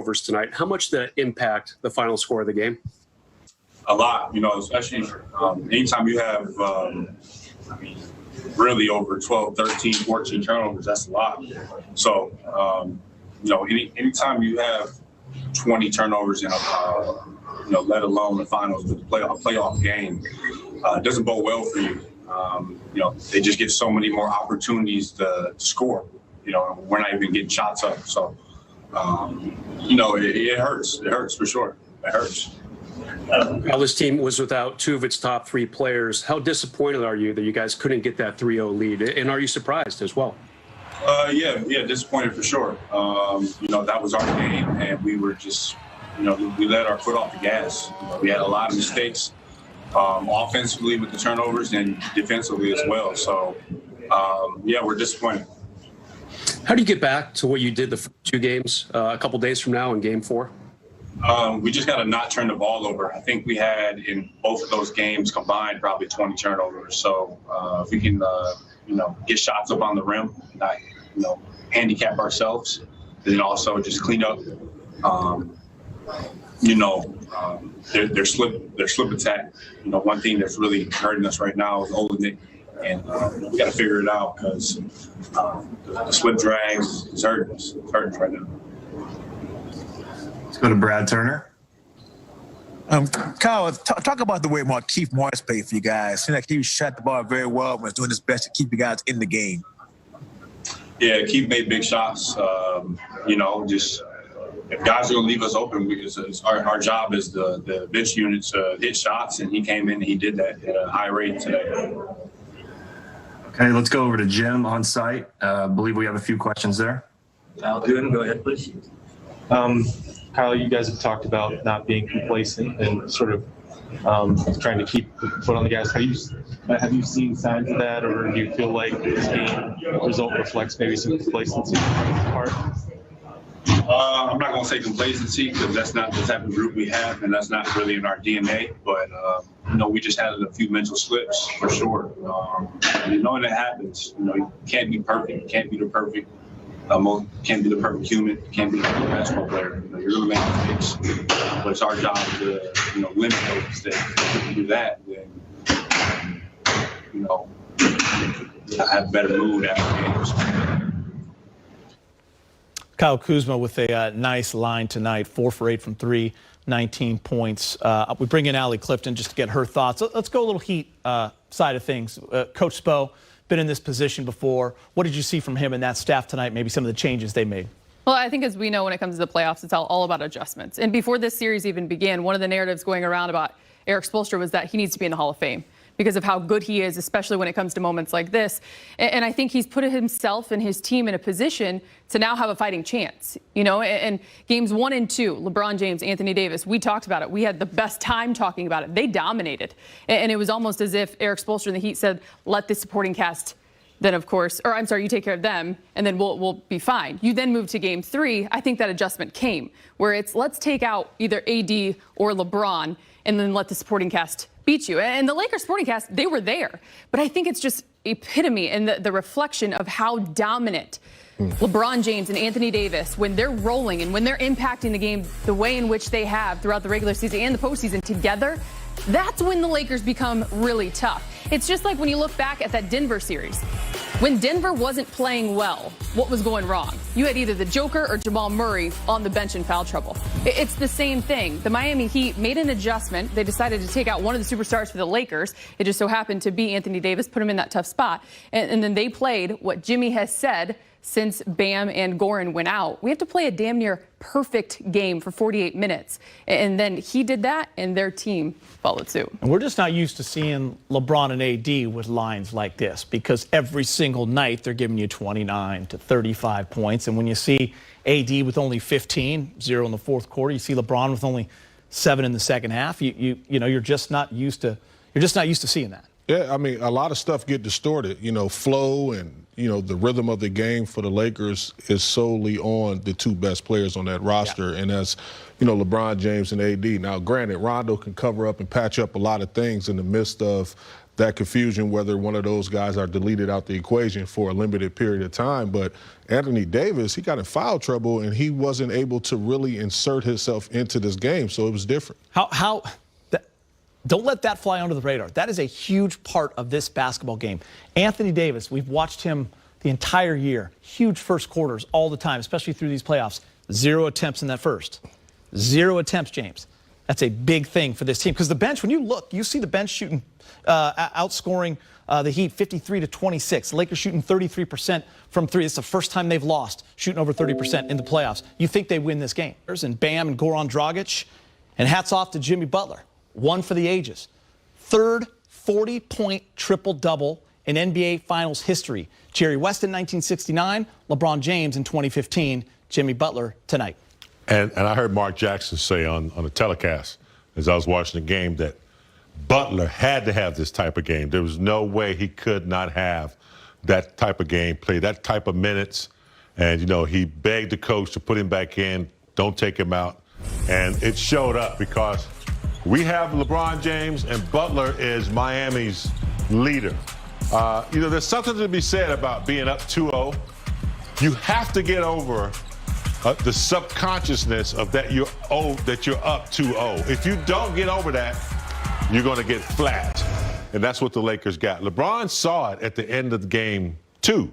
turnovers tonight. How much did that impact the final score of the game? A lot, especially anytime you have, really over 12, 13, 14 turnovers, that's a lot. So, anytime you have 20 turnovers in let alone the finals with a playoff game, it doesn't bode well for you. They just get so many more opportunities to score. We're not even getting shots up. So, it hurts. It hurts for sure. It hurts. Now, this team was without two of its top three players. How disappointed are you that you guys couldn't get that 3-0 lead? And are you surprised as well? Yeah, disappointed for sure. That was our game, and we were just, we let our foot off the gas. We had a lot of mistakes offensively with the turnovers and defensively as well. So, we're disappointed. How do you get back to what you did the first two games a couple days from now in Game 4? We just got to not turn the ball over. I think we had in both of those games combined probably 20 turnovers. So if we can, get shots up on the rim, not, handicap ourselves, and then also just clean up, their slip attack. One thing that's really hurting us right now is Olenek, and we got to figure it out because the slip drags is hurting us. It's hurting us right now. Let's go to Brad Turner. Kyle, talk about the way Markieff Morris played for you guys. Seemed like he shot the ball very well and was doing his best to keep you guys in the game. Yeah, Keith made big shots. Just if guys are going to leave us open, our job is the bench unit to hit shots, and he came in and he did that at a high rate today. Okay, let's go over to Jim on site. I believe we have a few questions there. Al Dune, go ahead, please. Kyle, you guys have talked about not being complacent and sort of trying to keep the foot on the gas. Have you seen signs of that, or do you feel like this game result reflects maybe some complacency on your part? I'm not going to say complacency because that's not the type of group we have, and that's not really in our DNA. But we just had a few mental slips for sure. And it happens. You can't be perfect. You can't be the perfect. Can't be the perfect human, can't be the perfect basketball player. You're going to make mistakes, but it's our job to, limit those mistakes. If we do that, then, have better mood after games. Kyle Kuzma with a nice line tonight, 4 for 8 from 3, 19 points. We bring in Allie Clifton just to get her thoughts. Let's go a little Heat side of things. Coach Spo, been in this position before. What did you see from him and that staff tonight, maybe some of the changes they made? Well, I think as we know when it comes to the playoffs, it's all about adjustments. And before this series even began, one of the narratives going around about Eric Spoelstra was that he needs to be in the Hall of Fame because of how good he is, especially when it comes to moments like this. And I think he's put himself and his team in a position to now have a fighting chance. And games 1 and 2, LeBron James, Anthony Davis, we talked about it. We had the best time talking about it. They dominated. And it was almost as if Eric Spoelstra and the Heat said, let the supporting cast then, of course, or I'm sorry, you take care of them, and then we'll be fine. You then move to game 3. I think that adjustment came where it's let's take out either AD or LeBron and then let the supporting cast beat you. And the Lakers supporting cast, they were there. But I think it's just epitome and the reflection of how dominant LeBron James and Anthony Davis, when they're rolling and when they're impacting the game the way in which they have throughout the regular season and the postseason together, that's when the Lakers become really tough. It's just like when you look back at that Denver series. When Denver wasn't playing well, what was going wrong? You had either the Joker or Jamal Murray on the bench in foul trouble. It's the same thing. The Miami Heat made an adjustment. They decided to take out one of the superstars for the Lakers. It just so happened to be Anthony Davis, put him in that tough spot. And then they played what Jimmy has said since Bam and Goran went out. We have to play a damn near perfect game for 48 minutes. And then he did that, and their team followed suit. And we're just not used to seeing LeBron and AD with lines like this because every single night they're giving you 29 to 35 points. And when you see AD with only 15, 0 in the fourth quarter, you see LeBron with only 7 in the second half, you're just not used to seeing that. Yeah, I mean, a lot of stuff get distorted. Flow and, the rhythm of the game for the Lakers is solely on the two best players on that roster, and that's, LeBron James and AD. Now, granted, Rondo can cover up and patch up a lot of things in the midst of that confusion whether one of those guys are deleted out the equation for a limited period of time. But Anthony Davis, he got in foul trouble, and he wasn't able to really insert himself into this game, so it was different. Don't let that fly under the radar. That is a huge part of this basketball game. Anthony Davis, we've watched him the entire year. Huge first quarters all the time, especially through these playoffs. 0 attempts in that first. 0 attempts, James. That's a big thing for this team. Because the bench, when you look, you see the bench shooting, outscoring the Heat 53-26. The Lakers shooting 33% from three. It's the first time they've lost, shooting over 30% in the playoffs. You think they win this game. And Bam and Goran Dragic. And hats off to Jimmy Butler. One for the ages. Third 40-point triple-double in NBA Finals history. Jerry West in 1969, LeBron James in 2015, Jimmy Butler tonight. And I heard Mark Jackson say on the telecast as I was watching the game that Butler had to have this type of game. There was no way he could not have that type of game, play that type of minutes. And, you know, he begged the coach to put him back in, don't take him out. And it showed up because we have LeBron James, and Butler is Miami's leader. You know, there's something to be said about being up 2-0. You have to get over the subconsciousness of that you're up 2-0. If you don't get over that, you're going to get flat. And that's what the Lakers got. LeBron saw it at the end of game 2.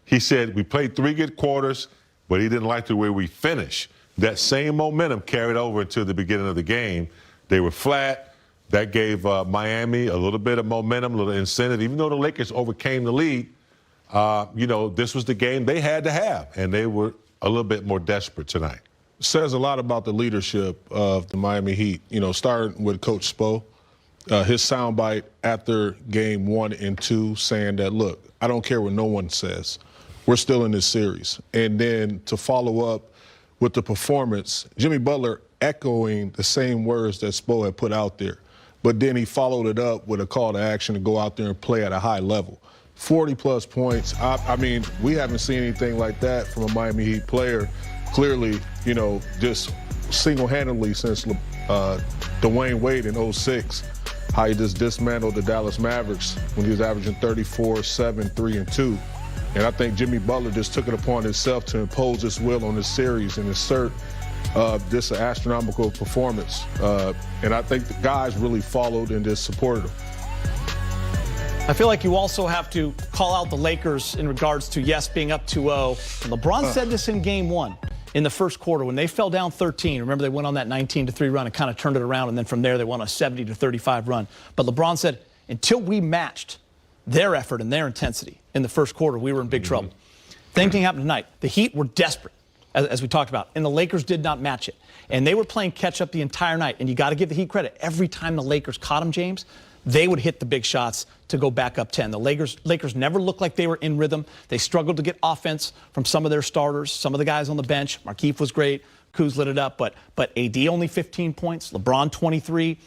He said, we played 3 good quarters, but he didn't like the way we finished. That same momentum carried over into the beginning of the game. They were flat. That gave Miami a little bit of momentum, a little incentive. Even though the Lakers overcame the lead, you know, this was the game they had to have, and they were a little bit more desperate tonight. Says a lot about the leadership of the Miami Heat. You know, starting with Coach Spo, his soundbite after game 1 and 2 saying that, look, I don't care what no one says. We're still in this series. And then to follow up with the performance, Jimmy Butler echoing the same words that Spo had put out there. But then he followed it up with a call to action to go out there and play at a high level. 40-plus points. I mean, we haven't seen anything like that from a Miami Heat player. Clearly, you know, just single-handedly since Dwayne Wade in 06, how he just dismantled the Dallas Mavericks when he was averaging 34, 7, 3, and 2. And I think Jimmy Butler just took it upon himself to impose his will on this series and insert this astronomical performance. And I think the guys really followed and just supported him. I feel like you also have to call out the Lakers in regards to, yes, being up 2-0. LeBron said this in game 1 in the first quarter when they fell down 13. Remember, they went on that 19-3 run and kind of turned it around, and then from there they won a 70-35 run. But LeBron said, until we matched their effort and their intensity in the first quarter, we were in big trouble. Same thing happened tonight. The Heat were desperate, as we talked about, and the Lakers did not match it. And they were playing catch-up the entire night, and you got to give the Heat credit. Every time the Lakers caught them, James, they would hit the big shots to go back up 10. The Lakers never looked like they were in rhythm. They struggled to get offense from some of their starters, some of the guys on the bench. Markieff was great. Kuz lit it up, but AD only 15 points, LeBron 23.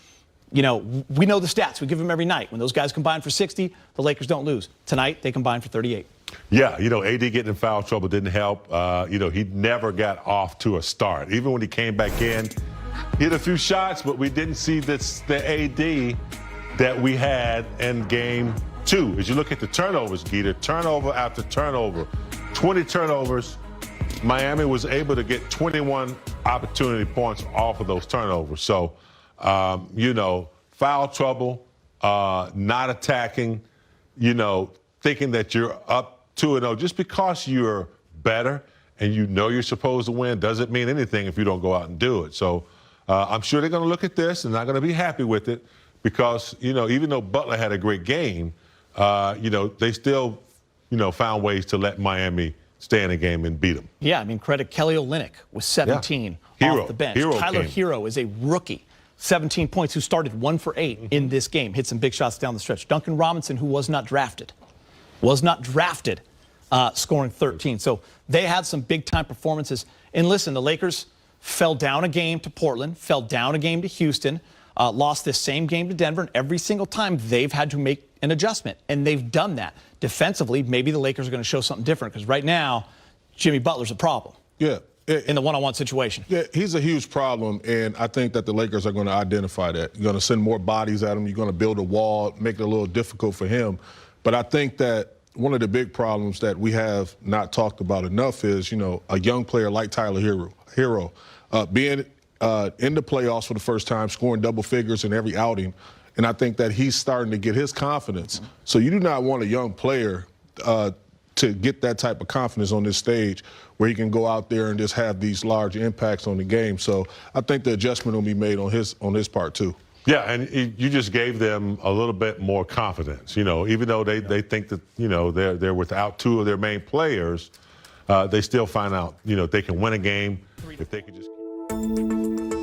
You know, we know the stats. We give them every night. When those guys combine for 60, the Lakers don't lose. Tonight, they combine for 38. Yeah, you know, AD getting in foul trouble didn't help. You know, he never got off to a start. Even when he came back in, he hit a few shots, but we didn't see the AD that we had in game 2. As you look at the turnovers, Geeta, turnover after turnover, 20 turnovers. Miami was able to get 21 opportunity points off of those turnovers. So, you know, foul trouble, not attacking, you know, thinking that you're up 2-0. Just because you're better and you know you're supposed to win doesn't mean anything if you don't go out and do it. So I'm sure they're going to look at this and not going to be happy with it because, you know, even though Butler had a great game, you know, they still, you know, found ways to let Miami stay in the game and beat them. Yeah, I mean, credit Kelly Olynyk with 17 off the bench. Tyler Hero is a rookie. 17 points, who started 1 for 8 in this game. Hit some big shots down the stretch. Duncan Robinson, who was not drafted, scoring 13. So they had some big-time performances. And listen, the Lakers fell down a game to Portland, fell down a game to Houston, lost this same game to Denver, and every single time they've had to make an adjustment, and they've done that. Defensively, maybe the Lakers are going to show something different because right now, Jimmy Butler's a problem. Yeah, in the one-on-one situation. Yeah, he's a huge problem, and I think that the Lakers are going to identify that. You're going to send more bodies at him. You're going to build a wall, make it a little difficult for him. But I think that one of the big problems that we have not talked about enough is, a young player like Tyler Hero being in the playoffs for the first time, scoring double figures in every outing. And I think that he's starting to get his confidence. So you do not want a young player to get that type of confidence on this stage where he can go out there and just have these large impacts on the game. So I think the adjustment will be made on his part too. Yeah, and you just gave them a little bit more confidence. Even though they think that they're without two of their main players, they still find out they can win a game if they can just.